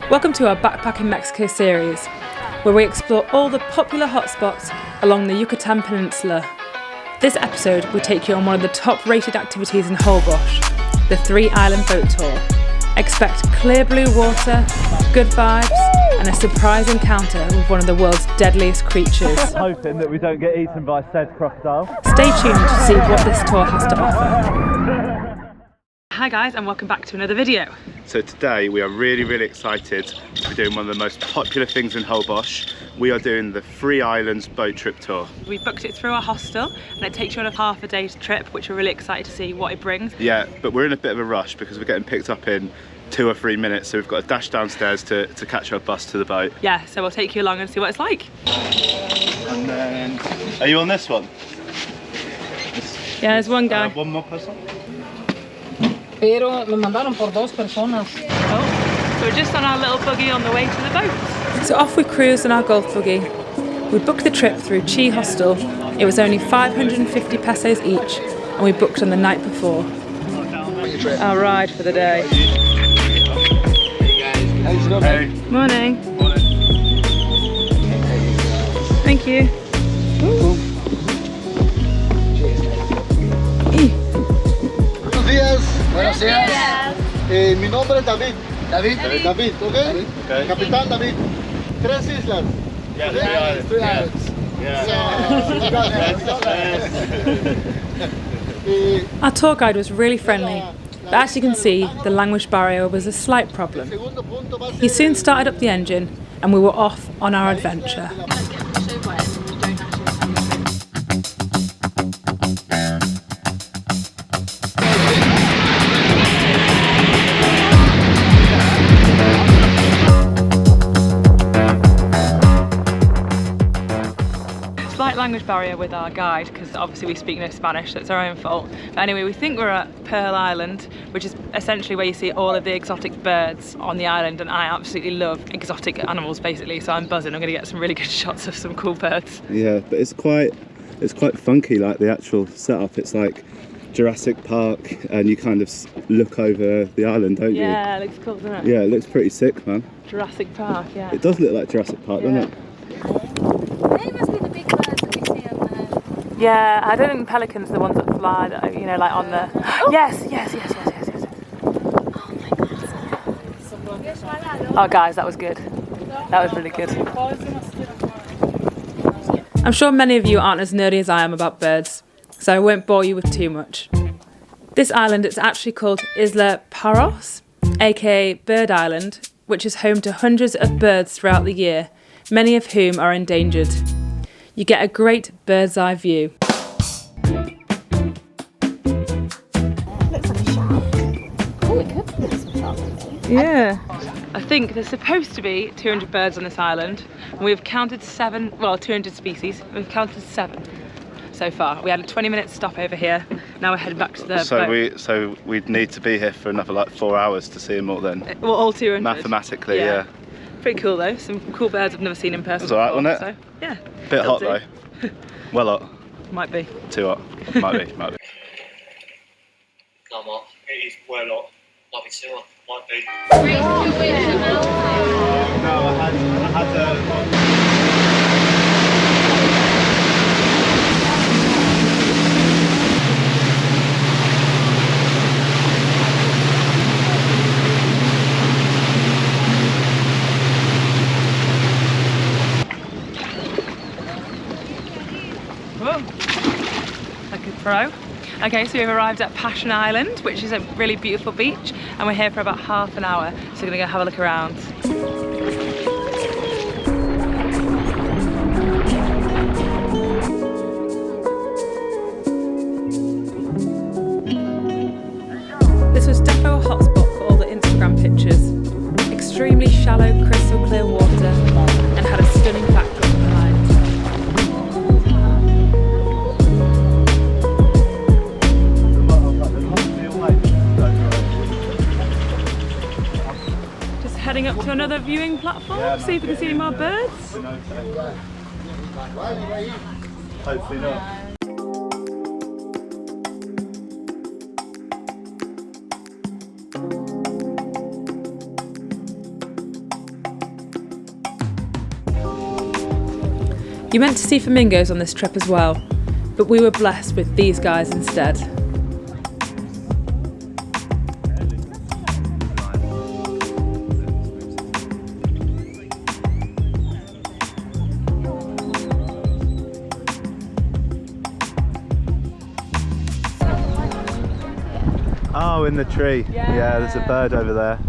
Welcome to our Backpacking Mexico series, where we explore all the popular hotspots along the Yucatan Peninsula. This episode, we take you on one of the top-rated activities in Holbox, the 3-island boat tour. Expect clear blue water, good vibes, and a surprise encounter with one of the world's deadliest creatures. Hoping that we don't get eaten by said crocodile. Stay tuned to see what this tour has to offer. Hi guys, and welcome back to another video. So today we are really excited to be doing one of the most popular things in Holbox. We are doing the 3 Islands boat trip tour. We booked it through our hostel and it takes you on a half a day's trip, which we're really excited to see what it brings. Yeah, but we're in a bit of a rush because we're getting picked up in 2 or 3 minutes, so we've got to dash downstairs to catch our bus to the boat. Yeah, so we'll take you along and see what it's like. And then, are you on this one? Yeah, there's one guy. One more person? Pero me mandaron por 2 personas. Oh, so we're just on our little buggy on the way to the boat. So off we cruised on our golf buggy. We booked the trip through Chi Hostel. It was only 550 pesos each, and we booked on the night before. Our ride for the day. Hey. Morning. Thank you. Buenos días. Mi nombre es David. David, okay? Capitán David. 3 islas. Yeah, 3 islands. Our tour guide was really friendly, but as you can see, the language barrier was a slight problem. He soon started up the engine and we were off on our adventure. Slight language barrier with our guide because obviously we speak no Spanish, so it's our own fault. But anyway, we think we're at Pearl Island, which is essentially where you see all of the exotic birds on the island, and I absolutely love exotic animals basically, so I'm buzzing. I'm going to get some really good shots of some cool birds. Yeah, but it's quite funky, like the actual setup. It's like Jurassic Park, and you kind of look over the island, don't you? Yeah, it looks cool, doesn't it? Yeah, it looks pretty sick, man. Jurassic Park, yeah. It does look like Jurassic Park, doesn't it? They must be the big birds that we see on the... Yeah, I don't think pelicans are the ones that fly, that, you know, like on the... Oh. Yes. Oh guys, that was good. That was really good. I'm sure many of you aren't as nerdy as I am about birds, so I won't bore you with too much. This island is actually called Isla Holbox, aka Bird Island, which is home to hundreds of birds throughout the year, many of whom are endangered. You get a great bird's eye view. Looks like a shark. Oh, we could put some sharks in there. Yeah. I think there's supposed to be 200 birds on this island, and we've counted 7, well, 200 species. We've counted 7 so far. We had a 20-minute stop over here. Now we're heading back to the boat. So we'd need to be here for another like 4 hours to see them all then. Well, all 200. Mathematically, yeah. Pretty cool though. Some cool birds I've never seen in person. It was alright, before, wasn't it? So, yeah. Bit it'll hot do. though. Well hot. Might be. Too hot. Might be. Come on. It is well hot. Might be too hot. Might be. No, I had to... Whoa. Like a pro. Okay, so we've arrived at Passion Island, which is a really beautiful beach, and we're here for about half an hour, so we're gonna go have a look around. This was defo a hotspot for all the Instagram pictures. Extremely shallow, crystal clear water, and had a stunning backdrop behind. Heading up to another viewing platform, see if we can see any more birds. Hopefully not. You meant to see flamingos on this trip as well, but we were blessed with these guys instead. Oh, in the tree. Yeah, there's a bird over there.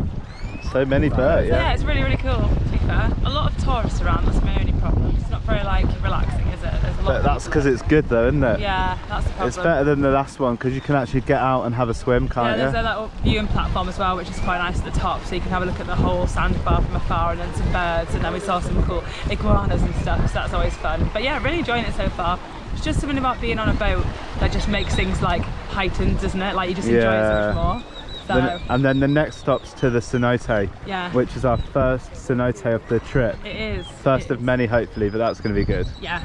So many birds, Yeah, it's really, really cool, to be fair. A lot of tourists around, that's my only problem. It's not very, like, relaxing, is it? There's a lot But of that's because it's good though, isn't it? Yeah, that's the problem. It's better than the last one because you can actually get out and have a swim, can't There's you? a little viewing platform as well, which is quite nice at the top, so you can have a look at the whole sandbar from afar, and then some birds, and then we saw some cool iguanas and stuff, so that's always fun. But yeah, really enjoying it so far. It's just something about being on a boat that just makes things like heightened, doesn't it? Like you just enjoy it so much more. So, and then the next stop's to the Cenote, yeah, which is our first Cenote of the trip. it is. First of many, hopefully, but that's going to be good. Yeah.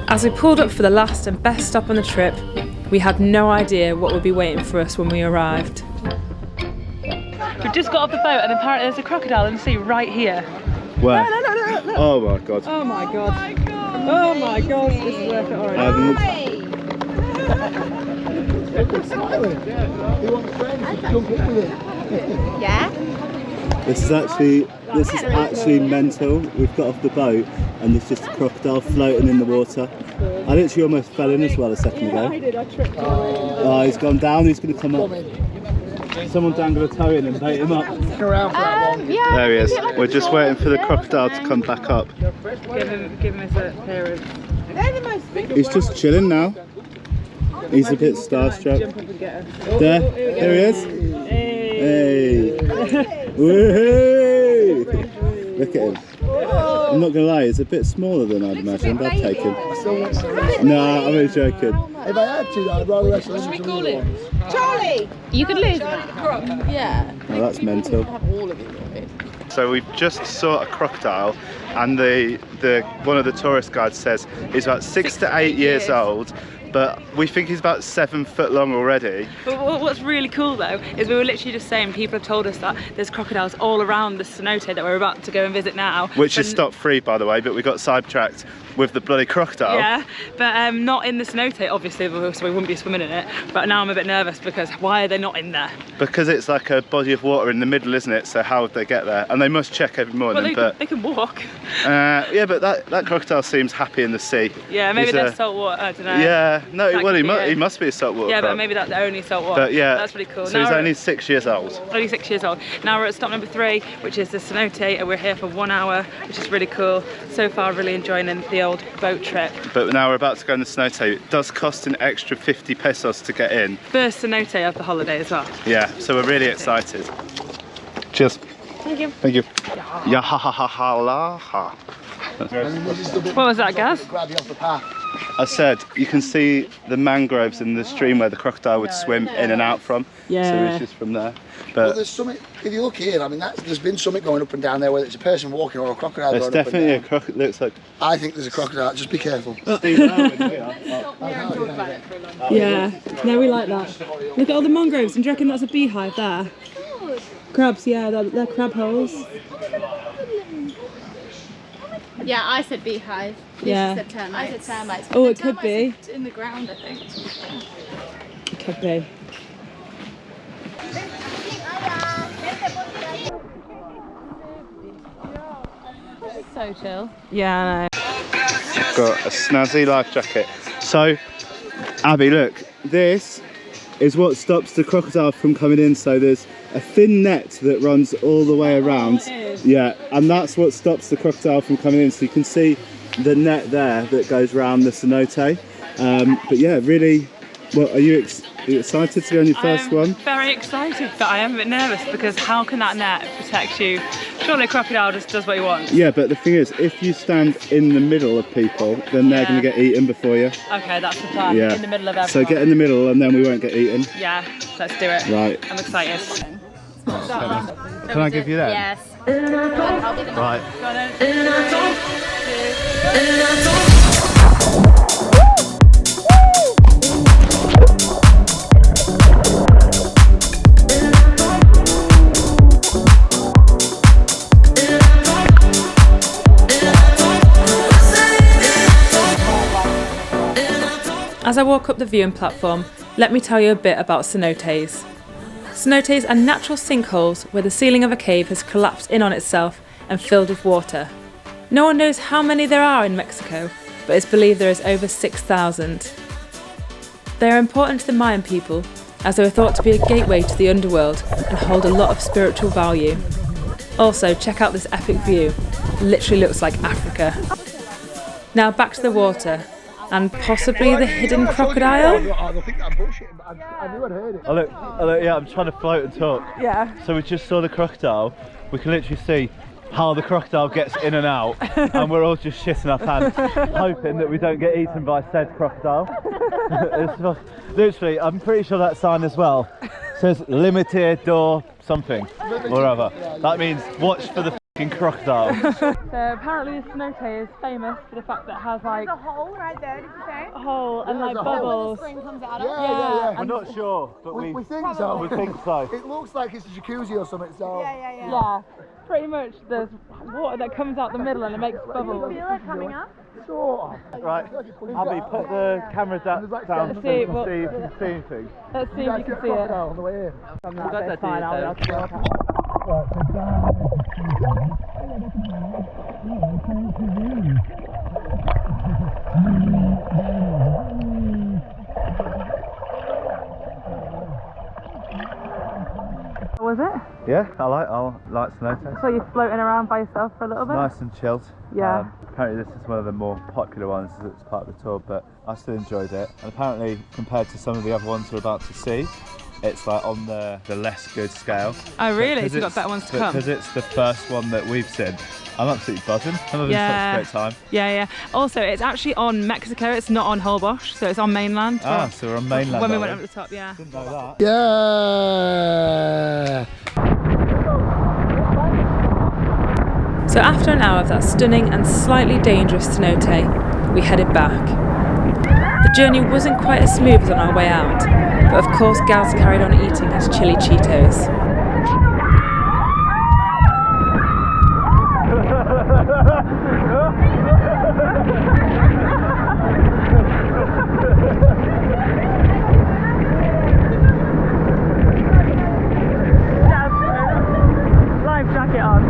As we pulled up for the last and best stop on the trip, we had no idea what would be waiting for us when we arrived. We've just got off the boat and apparently there's a crocodile in the sea right here. Where? Look. Oh my god. Oh my god. Oh my god, this is worth it already. Yeah? This is actually mental. We've got off the boat and there's just a crocodile floating in the water. I literally almost fell in as well a second ago. I did, I tripped. Oh, he's gone down, he's going to come up. Someone dangle a toe in and bait him up. Yeah. There he is. We're just waiting for the crocodile to come back up. Give him his appearance. He's just chilling now. He's a bit starstruck. Jump up and get her. There he is. Hey. Woohoo! Look at him. I'm not gonna lie, he's a bit smaller than I'd imagine, but I'd take him. No, I'm only joking. If I had to, I'd rather wrestle him. Should we call him? Charlie! You could lose that. Yeah. Oh, that's mental. All of you, really. So we've just saw a crocodile, and the one of the tourist guides says he's about 6 to 8 years old, but we think he's about 7 foot long already. But what's really cool though is we were literally just saying people have told us that there's crocodiles all around the cenote that we're about to go and visit now. Which is stop free, by the way, but we got sidetracked with the bloody crocodile. Yeah, but not in the cenote obviously, so we wouldn't be swimming in it. But now I'm a bit nervous because why are they not in there? Because it's like a body of water in the middle, isn't it? So how would they get there? And they must check every morning. Well, they can walk. Yeah, but that crocodile seems happy in the sea. Yeah, maybe they're salt water, I don't know. Yeah, no, That well, could he must be a saltwater Yeah, crab. but maybe that's the only salt water. But yeah, that's pretty cool. So Now he's we're only 6 years old. only 6 years old. Now we're at stop number 3, which is the cenote, and we're here for 1 hour, which is really cool. So far, really enjoying the old boat trip. But now we're about to go in the cenote. It does cost an extra 50 pesos to get in. First cenote of the holiday as well. Yeah, so we're really excited. Cheers. Thank you. Thank you. Yeah, ha ha ha ha la ha. What was that, Gaz? Grab you off the path. I said you can see the mangroves in the stream where the crocodile would swim in and out from. Yeah. So it's just from there. Well, But there's something, if you look here, I mean, there's been something going up and down there, whether it's a person walking or a crocodile there's going up definitely a and down. crocodile. Looks like I think there's a crocodile, just be careful. Steve Irwin here. Yeah, no, we like that. Look at all the mangroves, and do you reckon that's a beehive there? Crabs, yeah, they're crab holes. Yeah, I said beehive. Yeah. Said termites. I said termites. Oh, it could be. Termites are in the ground, I think. It could be. So chill. Yeah, I know. Got a snazzy life jacket. So, Abby, look, this is what stops the crocodile from coming in. So there's a thin net that runs all the way around. Yeah, and that's what stops the crocodile from coming in. So you can see the net there that goes around the cenote. But yeah, really, well, are you excited to go on your first one? Very excited, but I am a bit nervous because how can that net protect you? Surely a crocodile just does what he wants. Yeah, but the thing is, if you stand in the middle of people, then they're going to get eaten before you. Okay, that's the plan. Yeah. In the middle of everyone. So get in the middle and then we won't get eaten. Yeah, let's do it. Right. I'm excited. Can I give you that? Yes. Right. Go on then. As I walk up the viewing platform, let me tell you a bit about cenotes. Cenotes are natural sinkholes where the ceiling of a cave has collapsed in on itself and filled with water. No one knows how many there are in Mexico, but it's believed there is over 6,000. They are important to the Mayan people as they were thought to be a gateway to the underworld and hold a lot of spiritual value. Also, check out this epic view. It literally looks like Africa. Now back to the water, and possibly the hidden crocodile? Oh look, yeah, I'm trying to float and talk. Yeah. So we just saw the crocodile. We can literally see how the crocodile gets in and out, and we're all just shitting our pants, hoping that we don't get eaten by said crocodile. Literally, I'm pretty sure that sign as well says limited door something or other. That means watch for the fucking crocodile. So apparently the cenote is famous for the fact that it has like There's a hole right there, did you say? a hole and like bubbles. Spring comes out of. Yeah. We're not sure, but we think so. we think so. It looks like it's a jacuzzi or something, so... Yeah, pretty much there's water that comes out the middle and it makes bubbles. Feel it coming up? Sort of. Right, Abby, put the camera down so Let's you see, can see if you can see anything. Let's see if you can see it. On the way in. That's fine, I'll Was it? Yeah, I like cenotes. So you're floating around by yourself for a little bit? Nice and chilled. Yeah. Apparently this is one of the more popular ones as part of the tour, but I still enjoyed it. And apparently compared to some of the other ones we're about to see, it's like on the less good scale. Oh really? So you've got better ones to come? Because it's the first one that we've seen. I'm absolutely buzzing. I'm having such a great time. Yeah. Also, it's actually on Mexico. It's not on Holbox, so it's on mainland. Ah, so we're on mainland. When we went up to the top, yeah. Didn't know that. Yeah. So after an hour of that stunning and slightly dangerous cenote, we headed back. The journey wasn't quite as smooth as on our way out, but of course Gaz carried on eating his chili Cheetos. Life jacket on.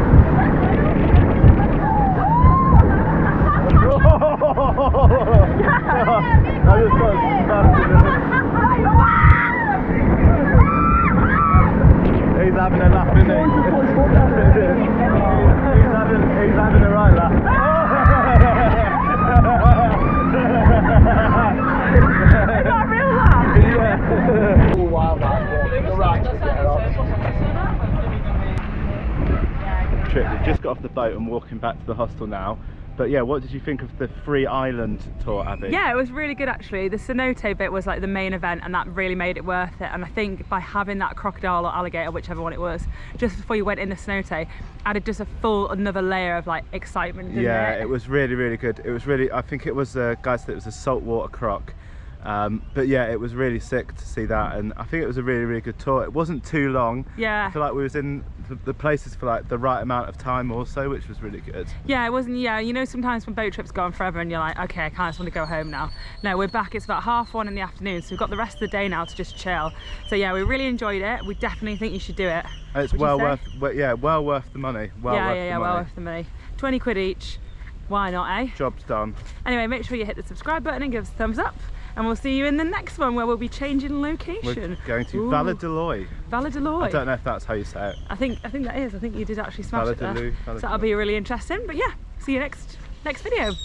He's having a laugh, isn't he? he's having a right laugh. Is that a real laugh? Yeah. All wild Trip. We've just got off the boat and walking back to the hostel now. But yeah, what did you think of the free island tour, Abby? Yeah, it was really good actually. The cenote bit was like the main event and that really made it worth it. And I think by having that crocodile or alligator, whichever one it was, just before you went in the cenote, added just a full another layer of like excitement, didn't it was really, really good. It was really, I think it was, guys said it was a saltwater croc. But yeah, it was really sick to see that, and I think it was a really, really good tour. It wasn't too long. Yeah. I feel like we was in the places for like the right amount of time also, which was really good. Yeah, it wasn't, you know, sometimes when boat trips go on forever and you're like, okay, I kind of just want to go home now. No, we're back, it's about 1:30 in the afternoon, so we've got the rest of the day now to just chill. So yeah, we really enjoyed it. We definitely think you should do it. And it's well worth the money. Well worth the money. 20 quid each. Why not, eh? Job's done. Anyway, make sure you hit the subscribe button and give us a thumbs up. And we'll see you in the next one where we'll be changing location. We're going to Valladolid. Valladolid. I don't know if that's how you say it. I think that is. I think you did actually smash it there. So that'll be really interesting. But yeah, see you next video.